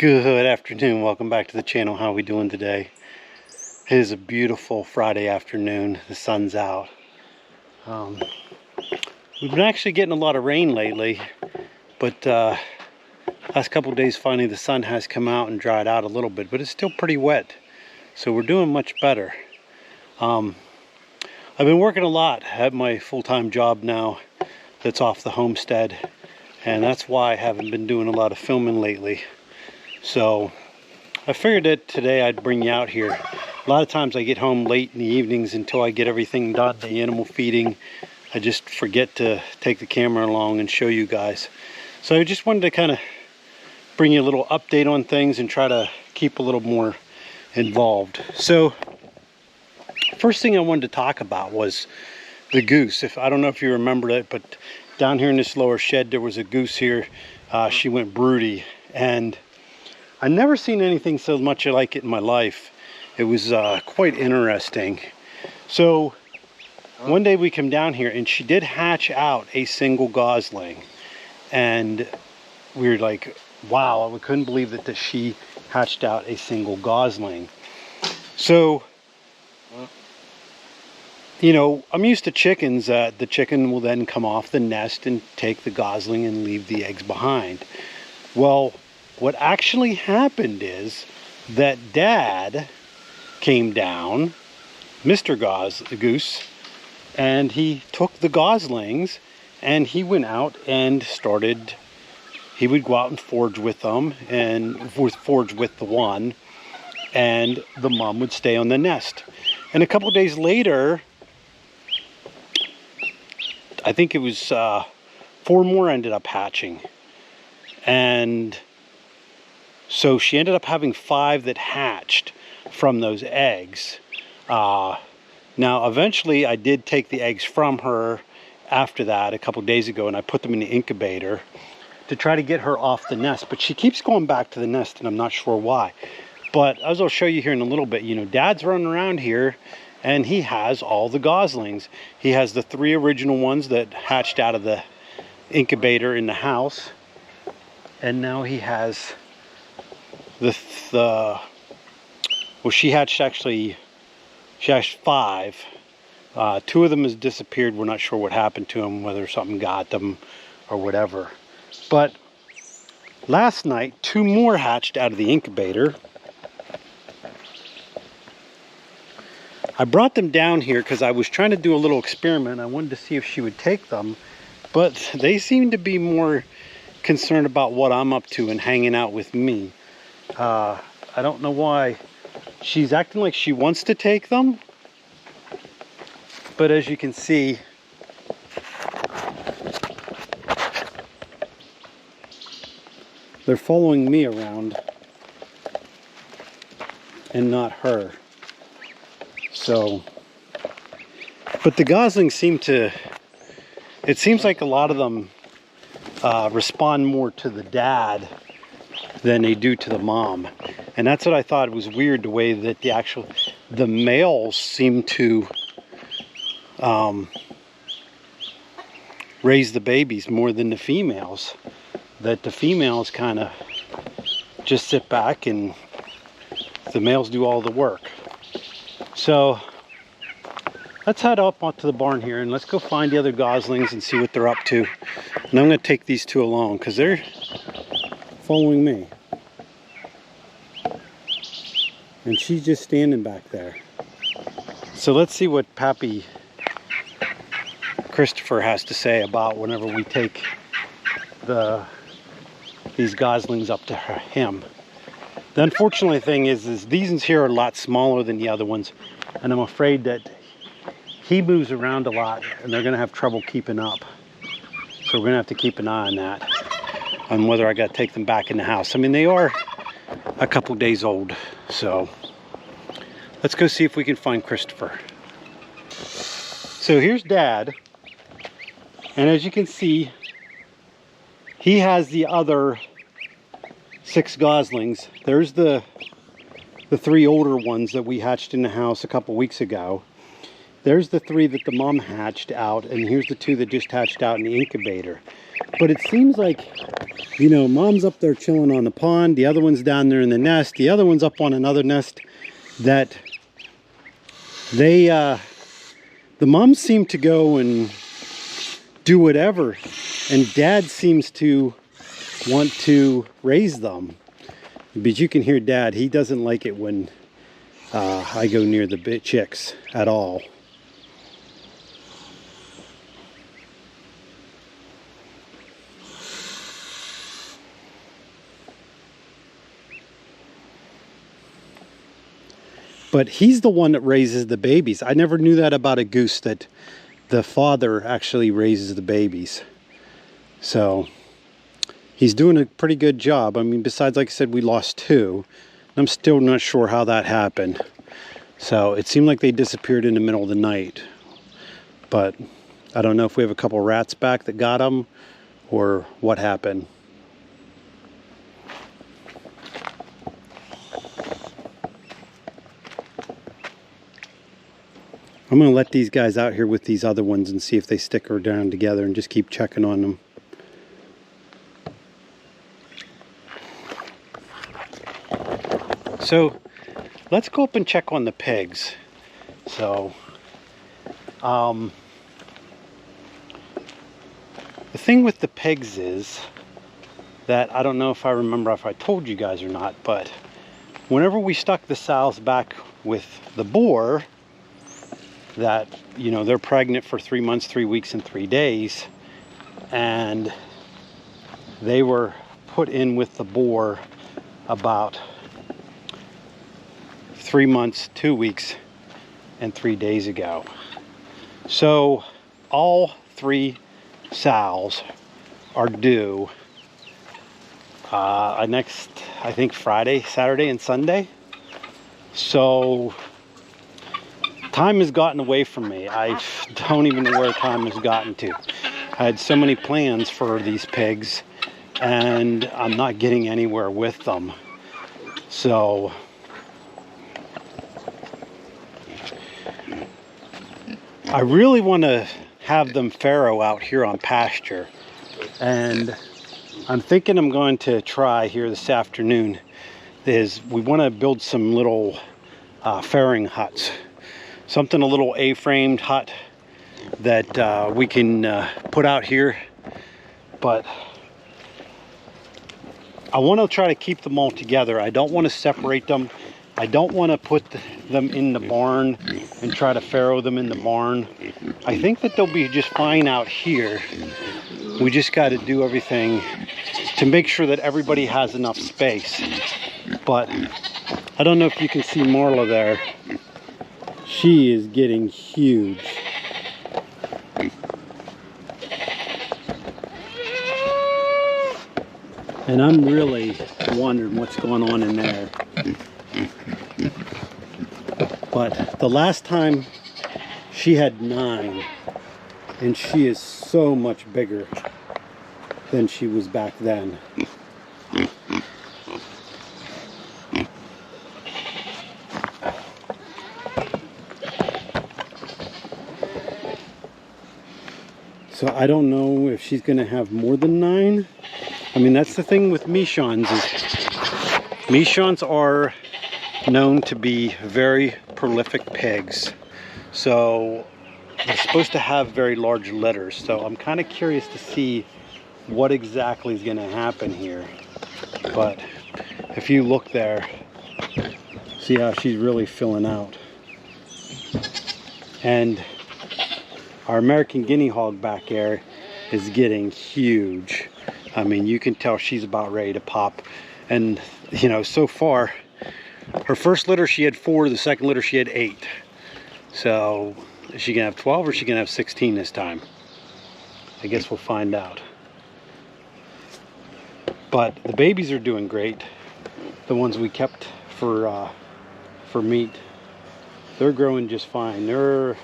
Good afternoon. Welcome back to the channel. How are we doing today? It is a beautiful Friday afternoon. The sun's out. We've been actually getting a lot of rain lately, but last couple of days finally the sun has come out and dried out a little bit, but it's still pretty wet. So we're doing much better. I've been working a lot. I have my full-time job now that's off the homestead, and that's why I haven't been doing a lot of filming lately. So I figured that today I'd bring you out here. A lot of times I get home late in the evenings until I get everything done, the animal feeding. I just forget to take the camera along and show you guys. So I just wanted to kind of bring you a little update on things and try to keep a little more involved. So first thing I wanted to talk about was the goose. I don't know if you remember it, but down here in this lower shed there was a goose here. She went broody, and I've never seen anything so much like it in my life. It was quite interesting. So one day we come down here and she did hatch out a single gosling, and we were like, wow, we couldn't believe that she hatched out a single gosling. So you know, I'm used to chickens. The chicken will then come off the nest and take the gosling and leave the eggs behind. Well, what actually happened is that Dad came down, Mr. Goose, and he took the goslings and he went out and started, he would go out and forage with them, and forage with the one, and the mom would stay on the nest. And a couple of days later, I think it was 4 more ended up hatching. And so she ended up having 5 that hatched from those eggs. Now, eventually I did take the eggs from her after that a couple of days ago, and I put them in the incubator to try to get her off the nest. But she keeps going back to the nest, and I'm not sure why. But as I'll show you here in a little bit, you know, Dad's running around here, and he has all the goslings. He has the 3 original ones that hatched out of the incubator in the house. And now he has well, she hatched 5. 2 of them has disappeared. We're not sure what happened to them, whether something got them or whatever. But last night, 2 more hatched out of the incubator. I brought them down here because I was trying to do a little experiment. I wanted to see if she would take them, but they seem to be more concerned about what I'm up to and hanging out with me. I don't know why. She's acting like she wants to take them, but as you can see, they're following me around and not her. So, but the goslings seem to, it seems like a lot of them respond more to the dad than they do to the mom. And that's what I thought was weird, the way that the males seem to raise the babies more than the females. That the females kind of just sit back and the males do all the work. So let's head up onto the barn here and let's go find the other goslings and see what they're up to. And I'm going to take these 2 along because they're following me. And she's just standing back there. So let's see what Pappy Christopher has to say about whenever we take these goslings up to him. The unfortunate thing is these ones here are a lot smaller than the other ones, and I'm afraid that he moves around a lot and they're going to have trouble keeping up. So we're going to have to keep an eye on that, on whether I got to take them back in the house. I mean, they are a couple days old, so let's go see if we can find Christopher. So here's Dad, and as you can see, he has the other 6 goslings. There's the 3 older ones that we hatched in the house a couple weeks ago. There's the 3 that the mom hatched out, and here's the 2 that just hatched out in the incubator. But it seems like, you know, mom's up there chilling on the pond, the other one's down there in the nest, the other one's up on another nest, that they, the moms seem to go and do whatever, and dad seems to want to raise them. But you can hear dad, he doesn't like it when I go near the chicks at all. But he's the one that raises the babies. I never knew that about a goose, that the father actually raises the babies. So he's doing a pretty good job. I mean, besides, like I said, we lost 2. I'm still not sure how that happened. So it seemed like they disappeared in the middle of the night. But I don't know if we have a couple rats back that got them or what happened. I'm going to let these guys out here with these other ones and see if they stick her down together and just keep checking on them. So let's go up and check on the pigs. So the thing with the pigs is that, I don't know if I remember if I told you guys or not, but whenever we stuck the sows back with the boar, that, you know, they're pregnant for 3 months, 3 weeks, and 3 days, and they were put in with the boar about 3 months, 2 weeks, and 3 days ago. So all 3 sows are due next, I think, Friday, Saturday, and Sunday. So time has gotten away from me. I don't even know where time has gotten to. I had so many plans for these pigs, and I'm not getting anywhere with them. So I really want to have them farrow out here on pasture, and I'm thinking I'm going to try here this afternoon is we want to build some little farrowing huts. Something a little A-framed hut that we can put out here. But I want to try to keep them all together. I don't want to separate them. I don't want to put them in the barn and try to farrow them in the barn. I think that they'll be just fine out here. We just got to do everything to make sure that everybody has enough space. But I don't know if you can see Marla there. She is getting huge. And I'm really wondering what's going on in there. But the last time she had 9, and she is so much bigger than she was back then. So I don't know if she's going to have more than 9. I mean, that's the thing with Michons. Michons are known to be very prolific pigs. So they're supposed to have very large litters. So I'm kind of curious to see what exactly is going to happen here. But if you look there, see how she's really filling out. And our American guinea hog back there is getting huge. I mean, you can tell she's about ready to pop. And, you know, so far, her first litter she had 4, the second litter she had 8. So, is she gonna have 12 or is she gonna have 16 this time? I guess we'll find out. But the babies are doing great. The ones we kept for meat, they're growing just fine. They're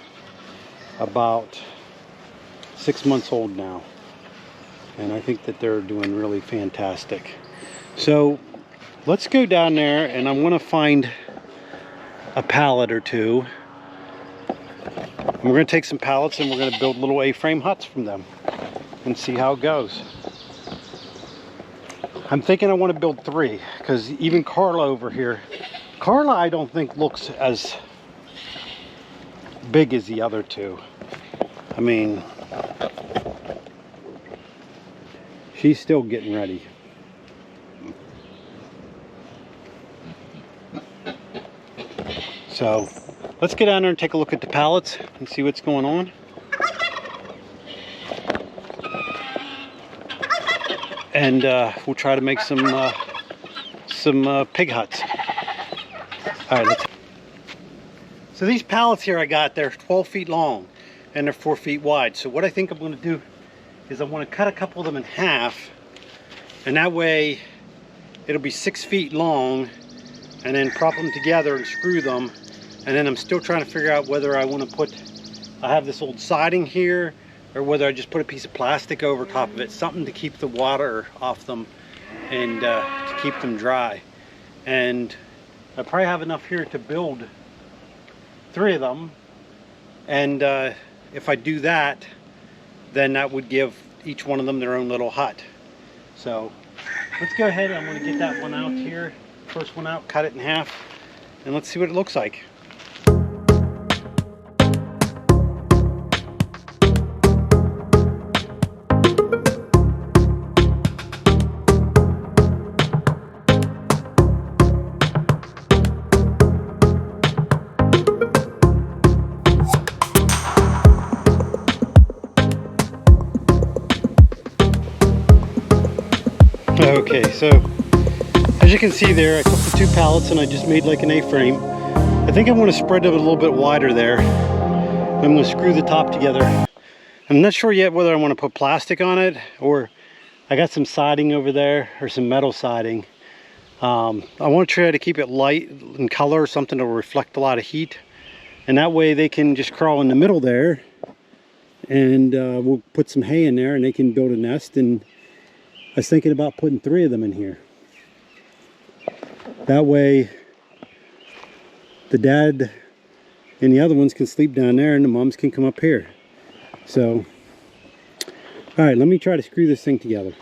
about 6 months old now, and I think that they're doing really fantastic. So let's go down there, and I'm going to find a pallet or 2, and we're going to take some pallets and we're going to build little A-frame huts from them, and see how it goes. I'm thinking I want to build 3, because even Carla over here, Carla I don't think looks as big as the other 2. I mean, she's still getting ready. So let's get down there and take a look at the pallets and see what's going on. And we'll try to make some pig huts. All right, so these pallets here I got, they're 12 feet long and they're 4 feet wide. So what I think I'm going to do is I want to cut a couple of them in half, and that way it'll be 6 feet long, and then prop them together and screw them. And then I'm still trying to figure out whether I want to put, I have this old siding here, or whether I just put a piece of plastic over top of it, something to keep the water off them and to keep them dry. And I probably have enough here to build 3 of them, and if I do that, then that would give each one of them their own little hut. So let's go ahead. I'm going to get that one out here, first one out, cut it in half, and let's see what it looks like. Okay, so as you can see there, I took the 2 pallets and I just made like an A-frame. I think I want to spread them a little bit wider there. I'm going to screw the top together. I'm not sure yet whether I want to put plastic on it, or I got some siding over there, or some metal siding. I want to try to keep it light in color, something to reflect a lot of heat, and that way they can just crawl in the middle there, and we'll put some hay in there and they can build a nest. And I was thinking about putting 3 of them in here. That way the dad and the other ones can sleep down there and the moms can come up here. So, all right, let me try to screw this thing together.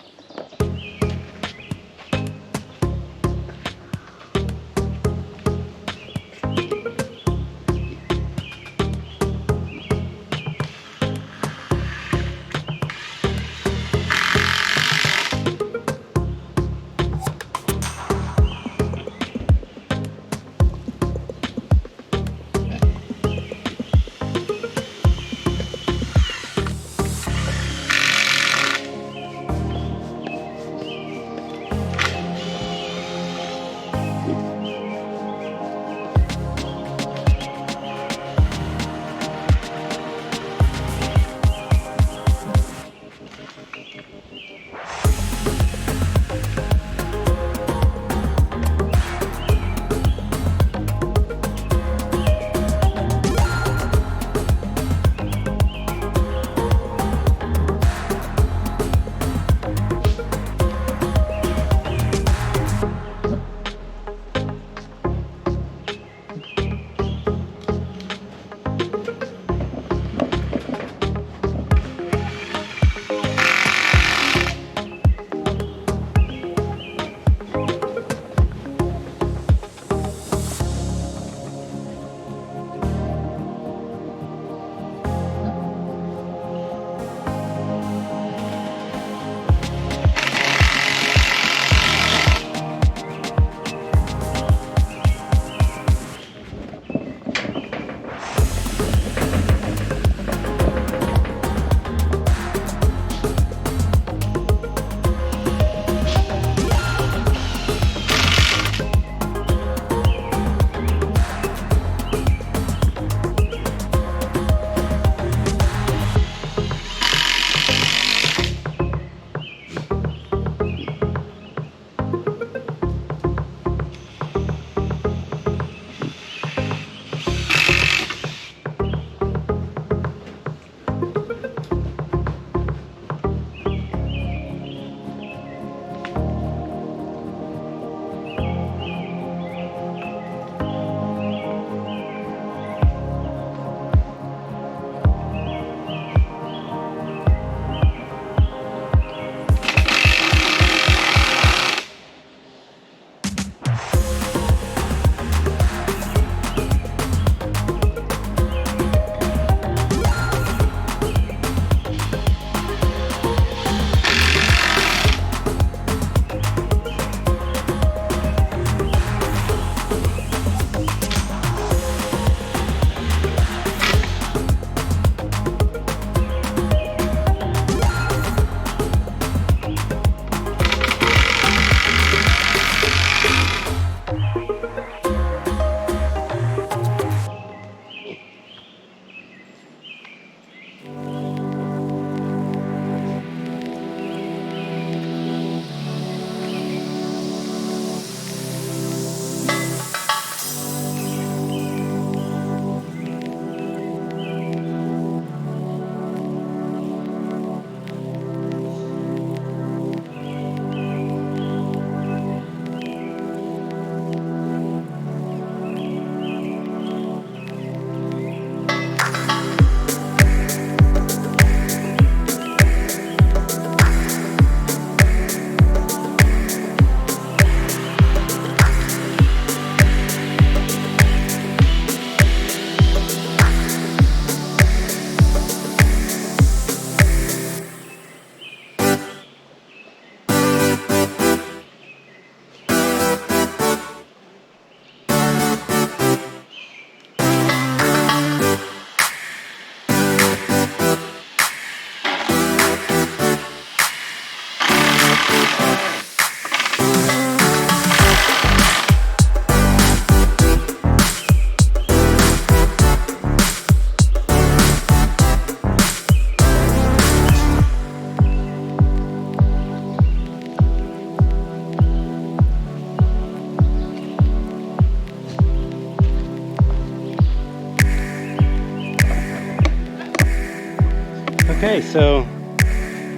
Okay, so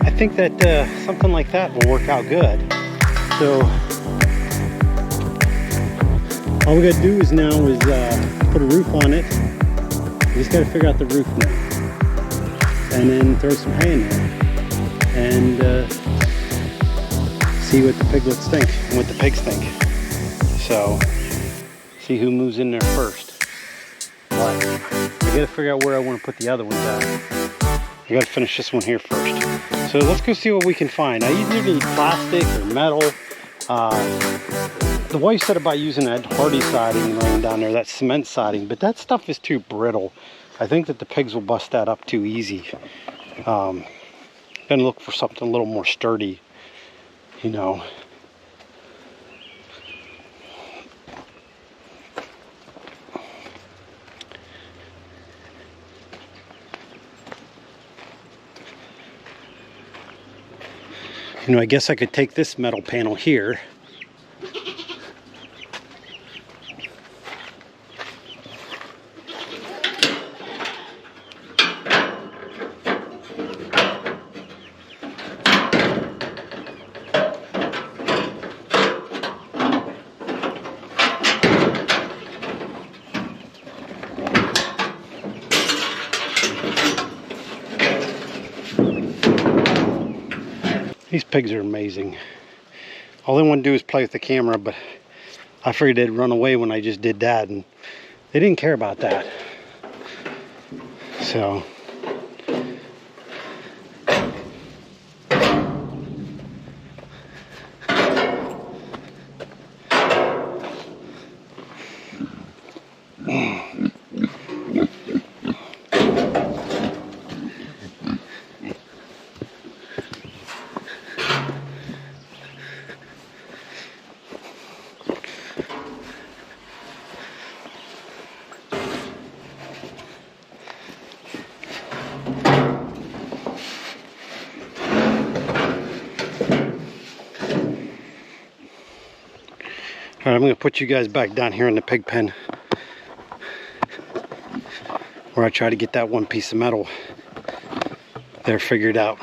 I think that something like that will work out good. So all we gotta do is now is put a roof on it. We just gotta figure out the roof now, and then throw some hay in there, and see what the piglets think and what the pigs think. So see who moves in there first. But I gotta figure out where I want to put the other ones at. I gotta finish this one here first. So let's go see what we can find. I either need plastic or metal. The wife said about using that hardy siding laying down there, that cement siding, but that stuff is too brittle. I think that the pigs will bust that up too easy. Gonna look for something a little more sturdy, you know. You know, I guess I could take this metal panel here. These pigs are amazing. All they want to do is play with the camera, but I figured they'd run away when I just did that, and they didn't care about that. So all right, I'm going to put you guys back down here in the pig pen, where I try to get that one piece of metal there figured out.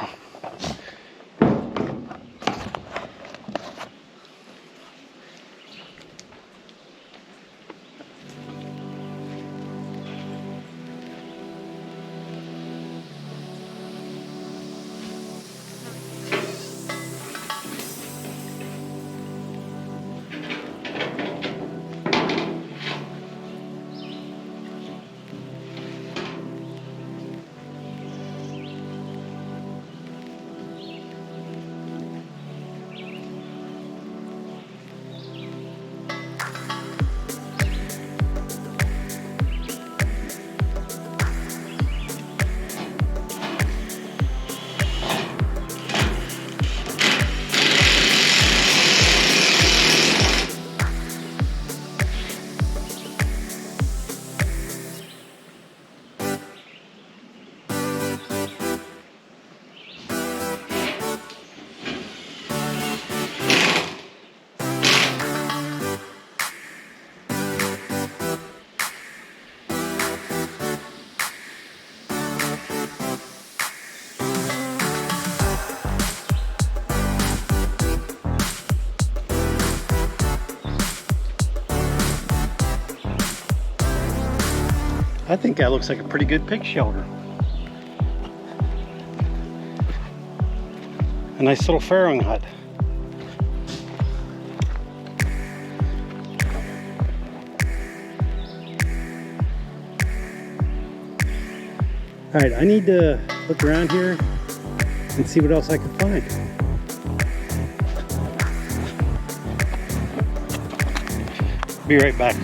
I think that looks like a pretty good pig shelter. A nice little farrowing hut. All right, I need to look around here and see what else I can find. Be right back.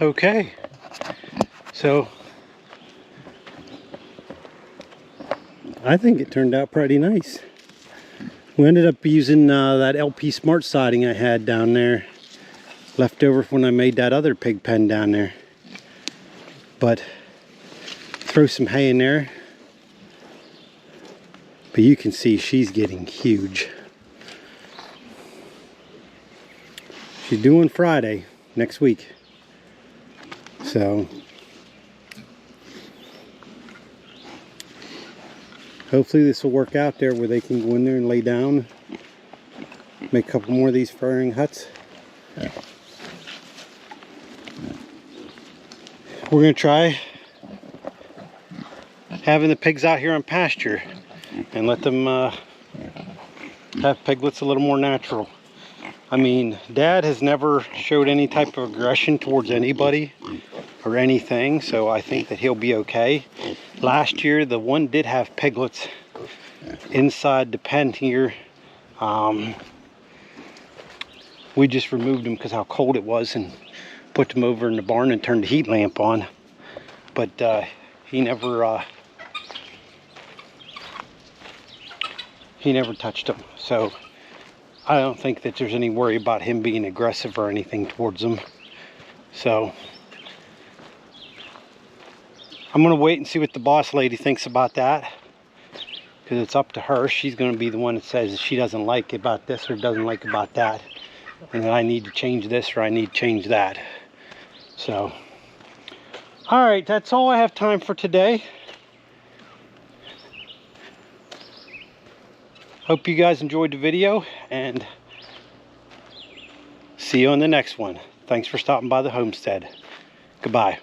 Okay, so I think it turned out pretty nice. We ended up using that LP Smart siding I had down there, left over when I made that other pig pen down there. But throw some hay in there. But you can see she's getting huge. She's doing Friday next week. So hopefully this will work out there where they can go in there and lay down. Make a couple more of these farrowing huts. We're going to try having the pigs out here on pasture and let them have piglets a little more natural. I mean, Dad has never showed any type of aggression towards anybody or anything, so I think that he'll be okay. Last year, the one did have piglets inside the pen here. We just removed them because how cold it was and put them over in the barn and turned the heat lamp on. But he never touched them. So I don't think that there's any worry about him being aggressive or anything towards them. So I'm gonna wait and see what the boss lady thinks about that, because it's up to her. She's gonna be the one that says she doesn't like about this or doesn't like about that, and that I need to change this or I need to change that. So, all right, that's all I have time for today. Hope you guys enjoyed the video, and see you on the next one. Thanks for stopping by the homestead. Goodbye.